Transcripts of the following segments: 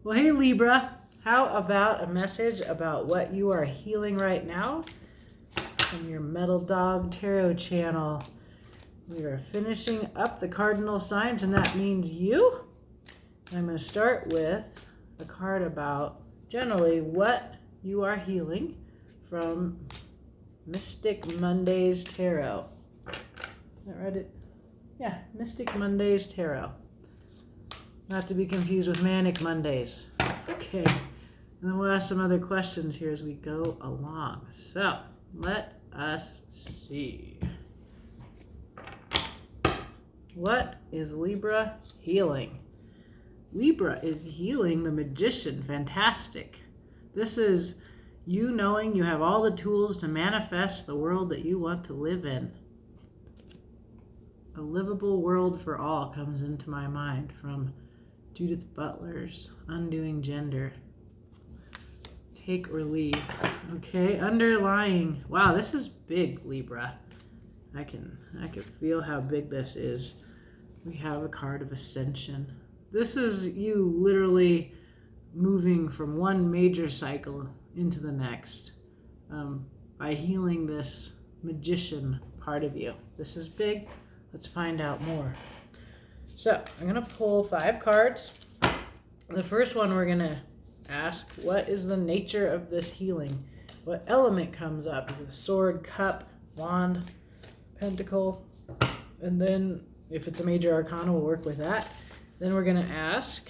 Well, hey Libra, how about a message about what you are healing right now from your Metal Dog Tarot channel? We are finishing up the cardinal signs, and that means you. I'm going to start with a card about generally what you are healing from Mystic Mondays Tarot. I read it. Yeah, Mystic Mondays Tarot. Not to be confused with Manic Mondays. Okay. And then we'll ask some other questions here as we go along. So, let us see. What is Libra healing? Libra is healing the Magician. Fantastic. This is you knowing you have all the tools to manifest the world that you want to live in. A livable world for all comes into my mind from Judith Butler's Undoing Gender. Take or leave. Okay, underlying. Wow, this is big, Libra. I can feel how big this is. We have a card of Ascension. This is you literally moving from one major cycle into the next by healing this Magician part of you. This is big. Let's find out more. So I'm going to pull 5 cards. The first one we're going to ask, what is the nature of this healing? What element comes up? Is it a sword, cup, wand, pentacle? And then if it's a major arcana, we'll work with that. Then we're going to ask,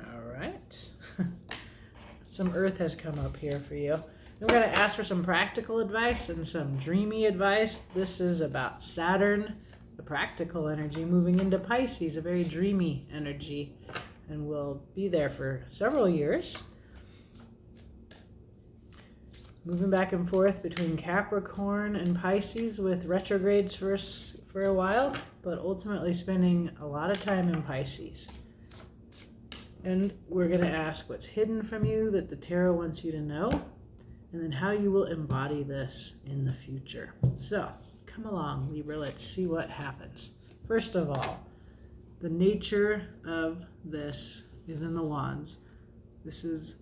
all right, some earth has come up here for you. Then we're going to ask for some practical advice and some dreamy advice. This is about Saturn, the practical energy, moving into Pisces, a very dreamy energy, and will be there for several years. Moving back and forth between Capricorn and Pisces with retrogrades for a while, but ultimately spending a lot of time in Pisces. And we're going to ask what's hidden from you that the tarot wants you to know, and then how you will embody this in the future. So, come along, Libra, let's see what happens. First of all, the nature of this is in the wands. This is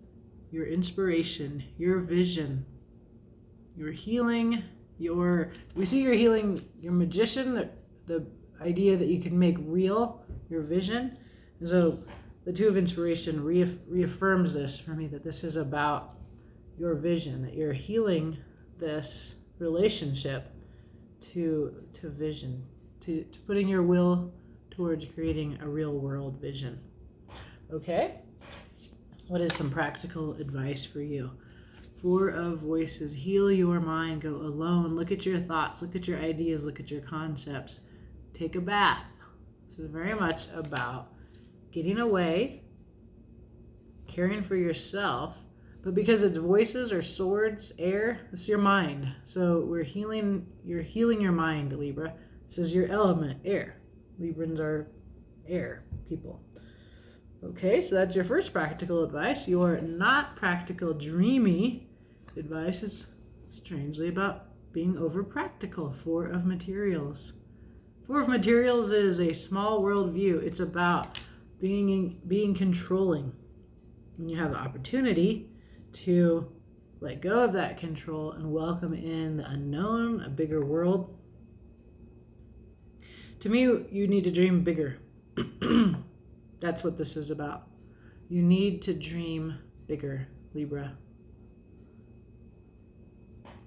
your inspiration, your vision, your healing, we see you're healing your Magician, the idea that you can make real your vision. And so the Two of Inspiration reaffirms this for me, that this is about your vision, that you're healing this relationship to vision, to putting your will towards creating a real world vision. Okay? What is some practical advice for you? 4 of Voices. Heal your mind. Go alone. Look at your thoughts. Look at your ideas. Look at your concepts. Take a bath. This is very much about getting away, caring for yourself. But because it's voices or swords, air, it's your mind. So you're healing your mind, Libra. This is your element, air. Librans are air people. Okay, so that's your first practical advice. Your not practical, dreamy advice is strangely about being over practical. 4 of Materials. 4 of Materials is a small world view. It's about being controlling. And you have the opportunity to let go of that control and welcome in the unknown, a bigger world. To me, you need to dream bigger. That's what this is about. You need to dream bigger, Libra.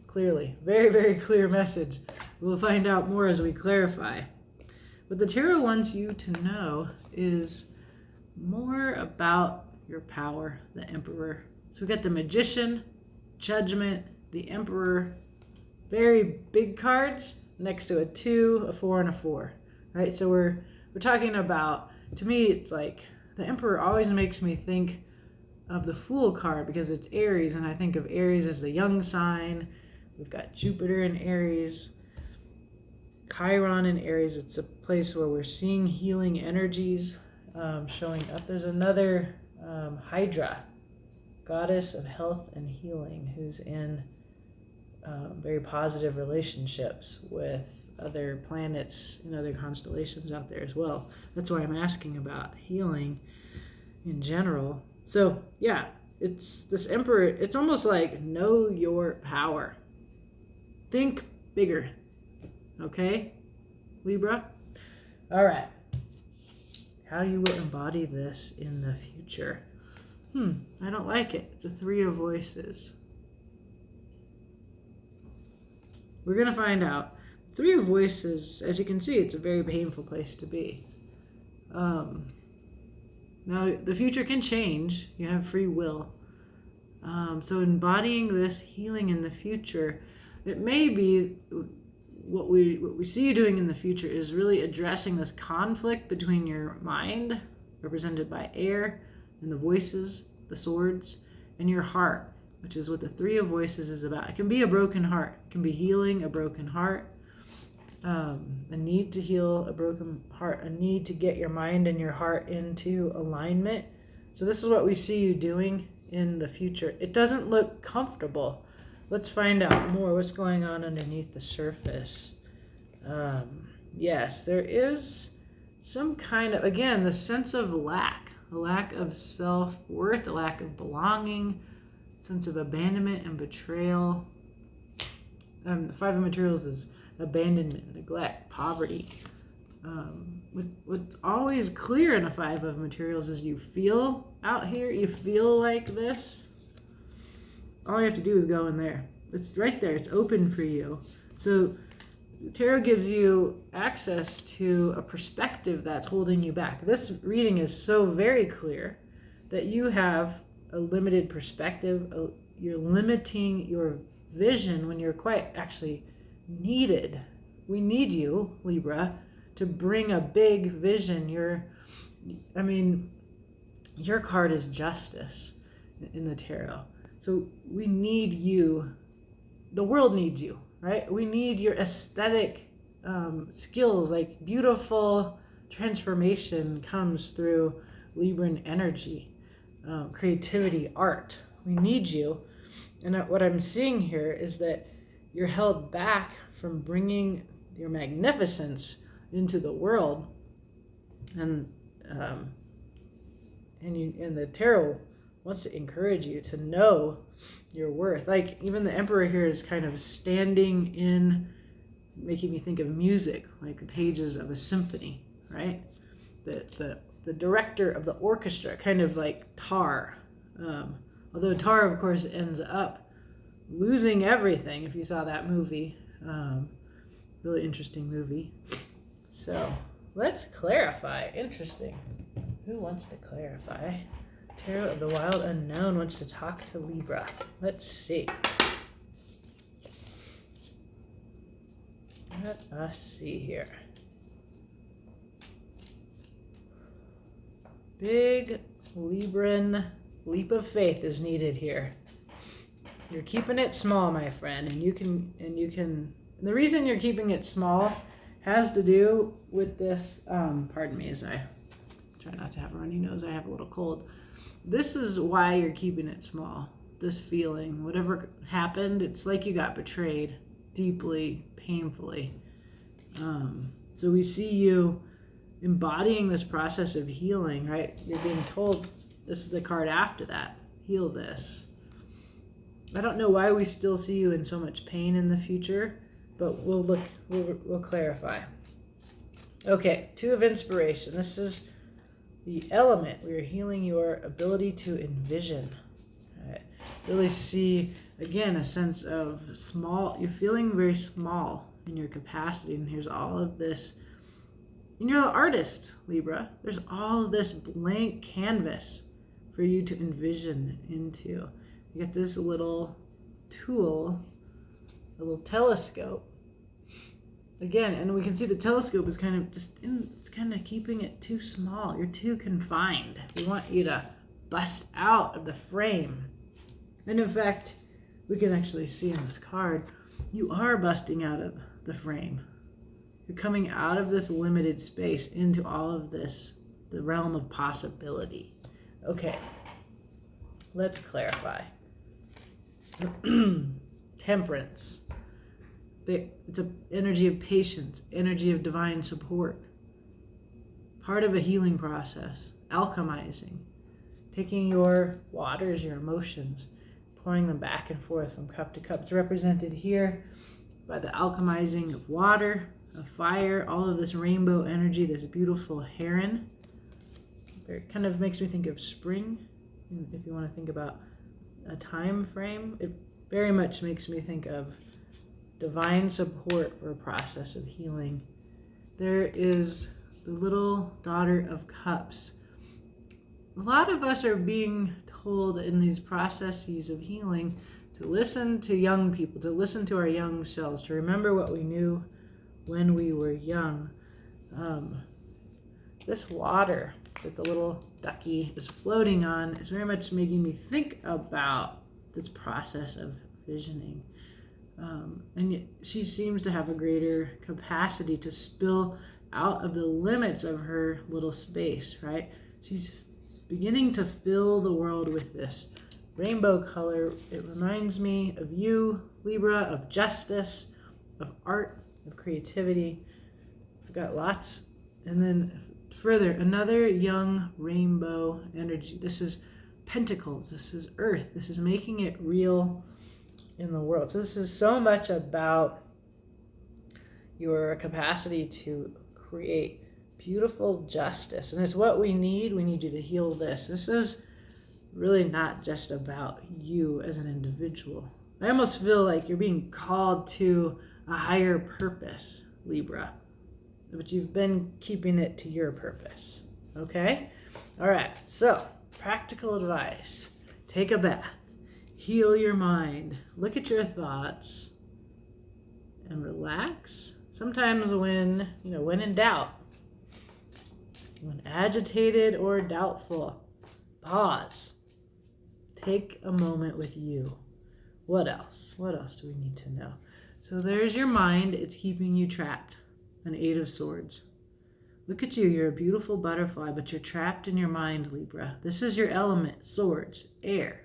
Clearly. Very, very clear message. We'll find out more as we clarify. What the tarot wants you to know is more about your power, the Emperor. So we got the Magician, Judgment, the Emperor. Very big cards next to a 2, a 4, and a 4. Right? So we're talking about, to me, it's like the Emperor always makes me think of the Fool card because it's Aries, and I think of Aries as the young sign. We've got Jupiter in Aries, Chiron in Aries. It's a place where we're seeing healing energies showing up. There's another Hydra, goddess of health and healing, who's in very positive relationships with other planets and other constellations out there as well. That's why I'm asking about healing in general. So yeah, it's this Emperor, it's almost like know your power. Think bigger. Okay, Libra? All right. How you will embody this in the future. I don't like it. It's a 3 of Voices. We're going to find out. 3 of Voices, as you can see, it's a very painful place to be. Now, the future can change. You have free will. So embodying this healing in the future, it may be what we see you doing in the future is really addressing this conflict between your mind, represented by air, and the voices, the swords, and your heart, which is what the 3 of Voices is about. It can be a broken heart. It can be healing a broken heart, a need to heal a broken heart, a need to get your mind and your heart into alignment. So this is what we see you doing in the future. It doesn't look comfortable. Let's find out more what's going on underneath the surface. Yes, there is some kind of, again, the sense of lack, a lack of self-worth, a lack of belonging, sense of abandonment and betrayal. The 5 of Materials is abandonment, neglect, poverty. What's always clear in a 5 of Materials is you feel out here, you feel like this. All you have to do is go in there. It's right there. It's open for you. So tarot gives you access to a perspective that's holding you back. This reading is so very clear that you have a limited perspective. You're limiting your vision when you're quite actually needed. We need you, Libra, to bring a big vision. Your card is Justice in the tarot. So we need you. The world needs you, right? We need your aesthetic skills, like beautiful transformation comes through Libran energy, creativity, art. We need you. And what I'm seeing here is that you're held back from bringing your magnificence into the world. And the tarot wants to encourage you to know your worth. Like even the Emperor here is kind of standing in, making me think of music, like the pages of a symphony, right? The director of the orchestra, kind of like Tar. Although Tar, of course, ends up losing everything, if you saw that movie. Really interesting movie. So let's clarify. Interesting. Who wants to clarify? Tarot of the Wild Unknown wants to talk to Libra. Let's see. Let us see here. Big Libran leap of faith is needed here. You're keeping it small, my friend, and you can. The reason you're keeping it small has to do with this. Pardon me as I try not to have a runny nose. I have a little cold. This is why you're keeping it small. This feeling, whatever happened, it's like you got betrayed deeply, painfully. So we see you embodying this process of healing, right? You're being told, this is the card after that. Heal this. I don't know why we still see you in so much pain in the future, but we'll clarify. Okay, 2 of Inspiration. This is the element. We are healing your ability to envision. Right. Really see, again, a sense of small. You're feeling very small in your capacity. And here's all of this. And you're an artist, Libra. There's all of this blank canvas for you to envision into. You get this little tool, a little telescope. Again, and we can see the telescope is kind of it's kind of keeping it too small. You're too confined. We want you to bust out of the frame. And in fact, we can actually see in this card, you are busting out of the frame. You're coming out of this limited space into all of this, the realm of possibility. Okay, let's clarify. Temperance. It's an energy of patience, energy of divine support. Part of a healing process, alchemizing. taking your waters, your emotions, pouring them back and forth from cup to cup. It's represented here by the alchemizing of water, of fire, all of this rainbow energy, this beautiful heron. It kind of makes me think of spring, if you want to think about a time frame. It very much makes me think of divine support for a process of healing. There is the little daughter of cups. A lot of us are being told in these processes of healing to listen to young people, to listen to our young selves, to remember what we knew when we were young. This water that the little ducky is floating on is very much making me think about this process of visioning. And yet she seems to have a greater capacity to spill out of the limits of her little space, right? She's beginning to fill the world with this rainbow color. It reminds me of you, Libra, of justice, of art, of creativity. I've got lots. And then further, another young rainbow energy. This is pentacles. This is earth. This is making it real in the world. So this is so much about your capacity to create beautiful justice. And it's what we need. We need you to heal this. This is really not just about you as an individual. I almost feel like you're being called to a higher purpose, Libra, but you've been keeping it to your purpose. Okay? All right. So, practical advice. Take a bath. Heal your mind. Look at your thoughts and relax. Sometimes when in doubt, when agitated or doubtful, pause. Take a moment with you. What else? What else do we need to know? So there's your mind. It's keeping you trapped. An 8 of Swords. Look at you. You're a beautiful butterfly, but you're trapped in your mind, Libra. This is your element. Swords, air,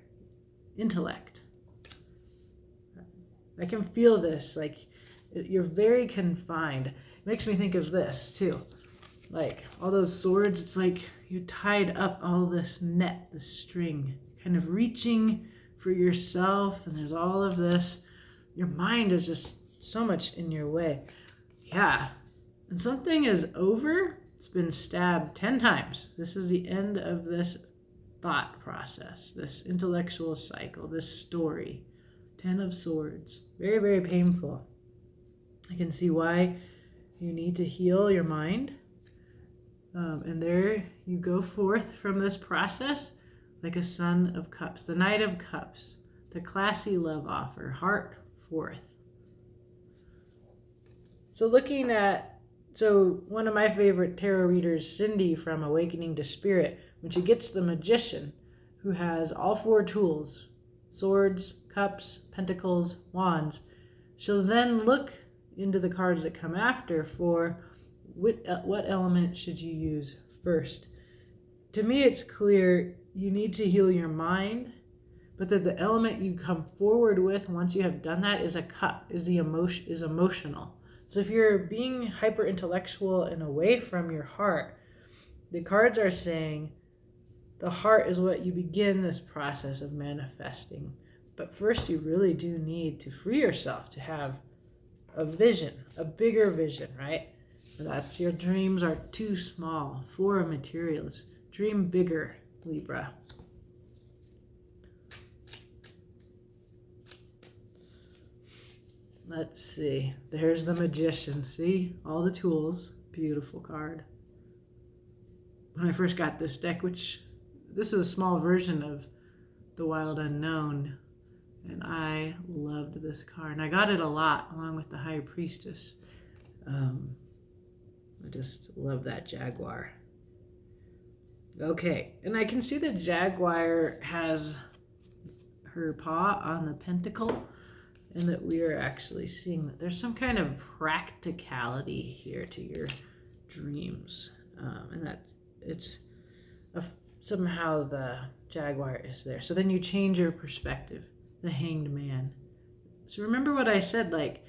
intellect. I can feel this. Like, you're very confined. It makes me think of this, too. Like, all those swords, it's like you tied up all this net, this string, kind of reaching for yourself, and there's all of this. Your mind is just so much in your way. Yeah. And something is over. It's been stabbed 10 times. This is the end of this thought process, this intellectual cycle, this story. 10 of Swords. Very, very painful. I can see why you need to heal your mind. And there you go forth from this process like a Son of Cups, the Knight of Cups, the classy love offer, heart forth. So one of my favorite tarot readers, Cindy from Awakening to Spirit, when she gets the Magician, who has all 4 tools, swords, cups, pentacles, wands, she'll then look into the cards that come after for what element should you use first. To me, it's clear you need to heal your mind, but that the element you come forward with once you have done that is a cup, is emotional. So if you're being hyper intellectual and away from your heart, the cards are saying the heart is what you begin this process of manifesting. But first, you really do need to free yourself to have a vision, a bigger vision, right? And that's your dreams are too small for a materialist. Dream bigger, Libra. Let's see. There's the Magician. See? All the tools. Beautiful card. When I first got this deck, which this is a small version of the Wild Unknown, and I loved this card. And I got it a lot along with the High Priestess. I just love that Jaguar. Okay, and I can see the Jaguar has her paw on the pentacle, and that we are actually seeing that there's some kind of practicality here to your dreams, and that it's somehow the Jaguar is there. So then you change your perspective, the Hanged Man. So remember what I said, like,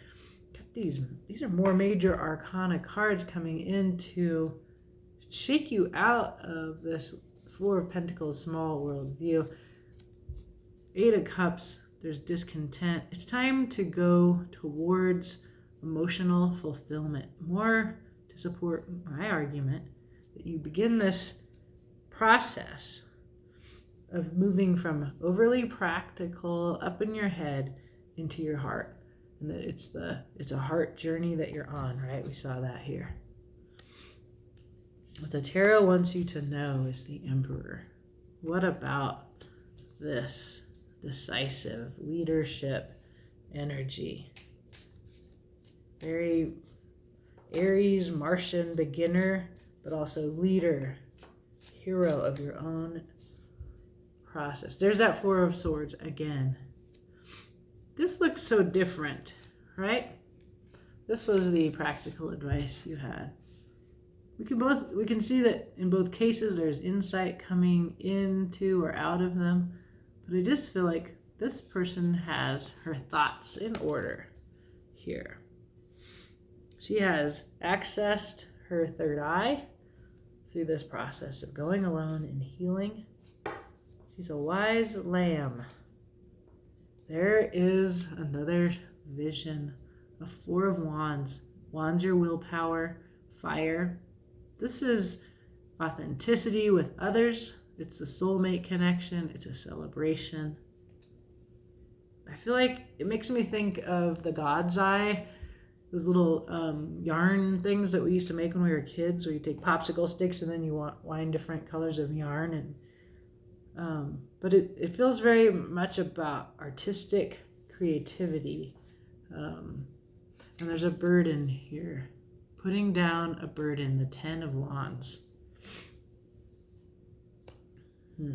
these are more major arcana cards coming in to shake you out of this Four of Pentacles, small world view. Eight of Cups, there's discontent. It's time to go towards emotional fulfillment. More to support my argument that you begin this process of moving from overly practical up in your head into your heart. And that it's a heart journey that you're on, right? We saw that here. What the tarot wants you to know is the Emperor. What about this decisive leadership energy? Very Aries, Martian beginner, but also leader, hero of your own process. There's that Four of Swords again. This looks so different, right? This was the practical advice you had. We can see that in both cases there's insight coming into or out of them, but I just feel like this person has her thoughts in order here. She has accessed her third eye through this process of going alone and healing. She's a wise lamb. There is another vision, a Four of Wands. Wands, your willpower, fire. This is authenticity with others. It's a soulmate connection. It's a celebration. I feel like it makes me think of the God's Eye, those little yarn things that we used to make when we were kids, where you take popsicle sticks and then you wind different colors of yarn. But it feels very much about artistic creativity. And there's a burden here. Putting down a burden, the Ten of Wands. So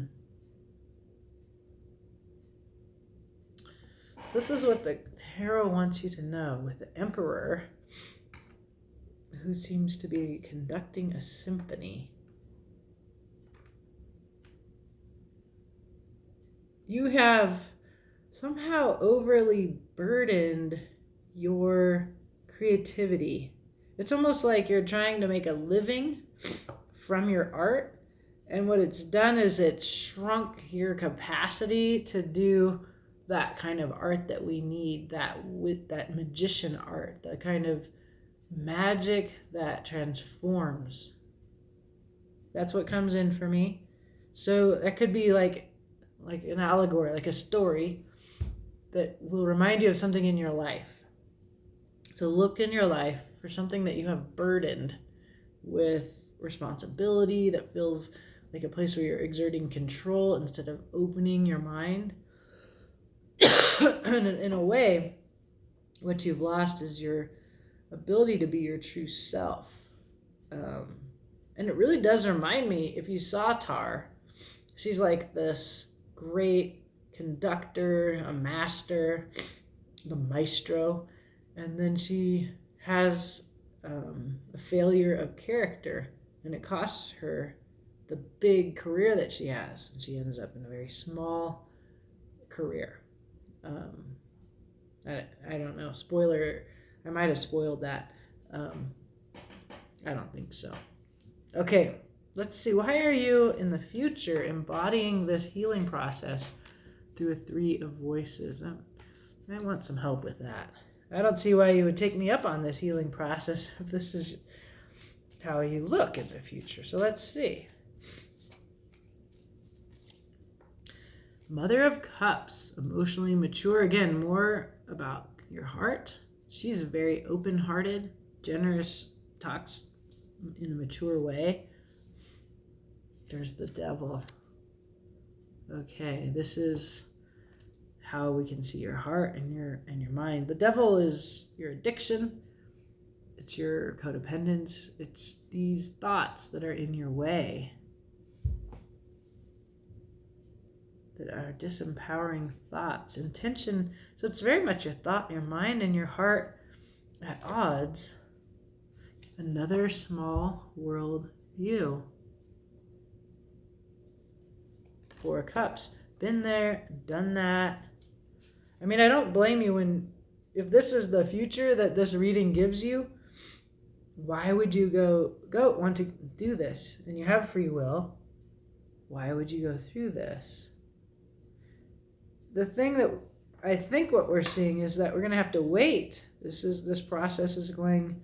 this is what the tarot wants you to know with the Emperor, who seems to be conducting a symphony. You have somehow overly burdened your creativity. It's almost like you're trying to make a living from your art, and what it's done is it shrunk your capacity to do that kind of art that we need, that magician art, the kind of magic that transforms. That's what comes in for me. So that could be like an allegory, like a story that will remind you of something in your life. So look in your life for something that you have burdened with responsibility, that feels like a place where you're exerting control instead of opening your mind. And in a way, what you've lost is your ability to be your true self. And it really does remind me, if you saw Tar, she's like this great conductor, a master, the maestro, and then she has a failure of character, and it costs her the big career that she has, and she ends up in a very small career. I don't know, spoiler, I might have spoiled that. I don't think so. Okay, let's see, why are you in the future embodying this healing process through a Three of Voices? I want some help with that. I don't see why you would take me up on this healing process if this is how you look in the future. So let's see. Mother of Cups, emotionally mature. Again, more about your heart. She's very open-hearted, generous, talks in a mature way. There's the Devil. Okay, this is how we can see your heart and your mind. The Devil is your addiction. It's your codependence. It's these thoughts that are in your way, that are disempowering thoughts. Intention, so it's very much your thought, your mind, and your heart at odds. Another small world view. Four of Cups. Been there, done that. I mean, I don't blame you if this is the future that this reading gives you, why would you go want to do this? And you have free will. Why would you go through this? The thing that I think what we're seeing is that we're going to have to wait. This process is going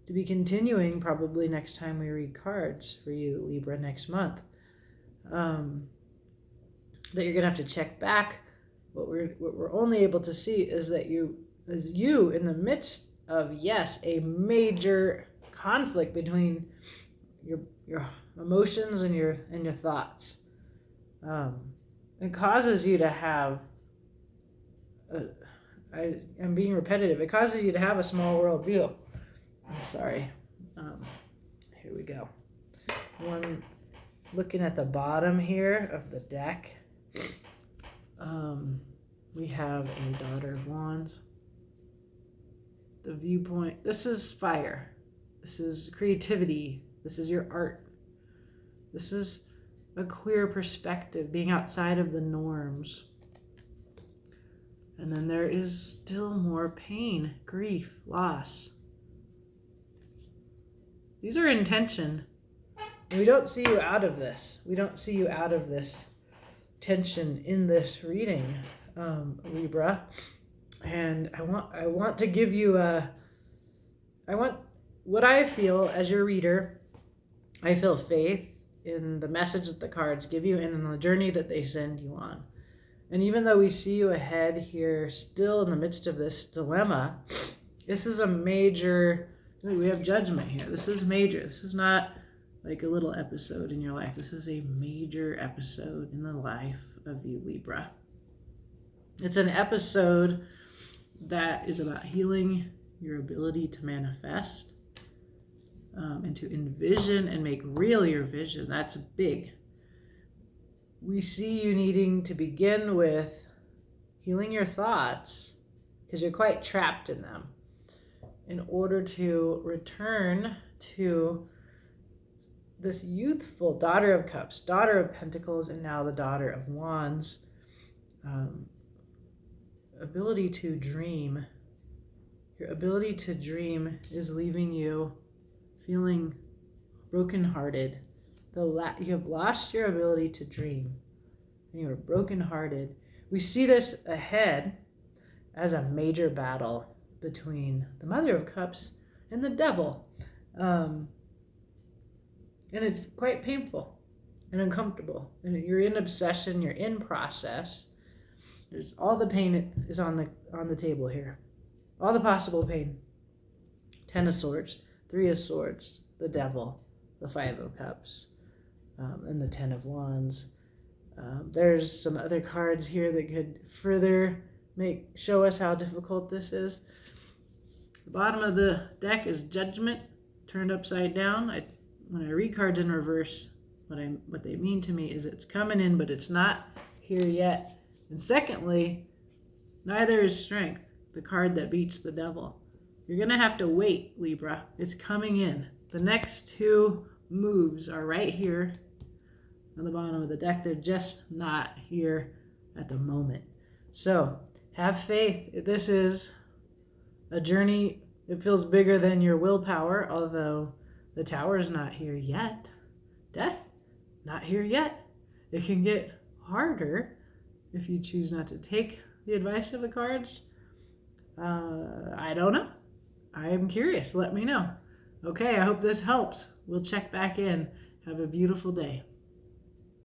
to be continuing probably next time we read cards for you, Libra, next month. That you're going to have to check back. What we're only able to see is that you in the midst of, yes, a major conflict between your emotions and your thoughts. It causes you to have I'm being repetitive. It causes you to have a small world view. I'm sorry. Here we go. One looking at the bottom here of the deck. We have a Daughter of Wands. The viewpoint. This is fire. This is creativity. This is your art. This is a queer perspective, being outside of the norms. And then there is still more pain, grief, loss. These are intention. We don't see you out of this. We don't see you out of this tension in this reading, Libra. And I want to give you what I feel as your reader. I feel faith in the message that the cards give you and in the journey that they send you on. And even though we see you ahead here, still in the midst of this dilemma, this is a major, we have judgment here. This is major. This is not like a little episode in your life. This is a major episode in the life of you, Libra. It's an episode that is about healing your ability to manifest and to envision and make real your vision. That's big. We see you needing to begin with healing your thoughts because you're quite trapped in them in order to return to this youthful Daughter of Cups, Daughter of Pentacles, and now the Daughter of Wands. Ability to dream. Your ability to dream is leaving you feeling brokenhearted. You have lost your ability to dream, and you are brokenhearted. We see this ahead as a major battle between the Mother of Cups and the Devil. And it's quite painful and uncomfortable. And you're in obsession, you're in process. There's all the pain is on the table here. All the possible pain. 10 of Swords, 3 of Swords, the Devil, the 5 of Cups, and the 10 of Wands. There's some other cards here that could further show us how difficult this is. The bottom of the deck is Judgment, turned upside down. When I read cards in reverse, what they mean to me is it's coming in, but it's not here yet. And secondly, neither is Strength, the card that beats the Devil. You're going to have to wait, Libra. It's coming in. The next two moves are right here on the bottom of the deck. They're just not here at the moment. So have faith. This is a journey. It feels bigger than your willpower, although the Tower is not here yet. Death, not here yet. It can get harder if you choose not to take the advice of the cards. I don't know. I am curious. Let me know. Okay, I hope this helps. We'll check back in. Have a beautiful day.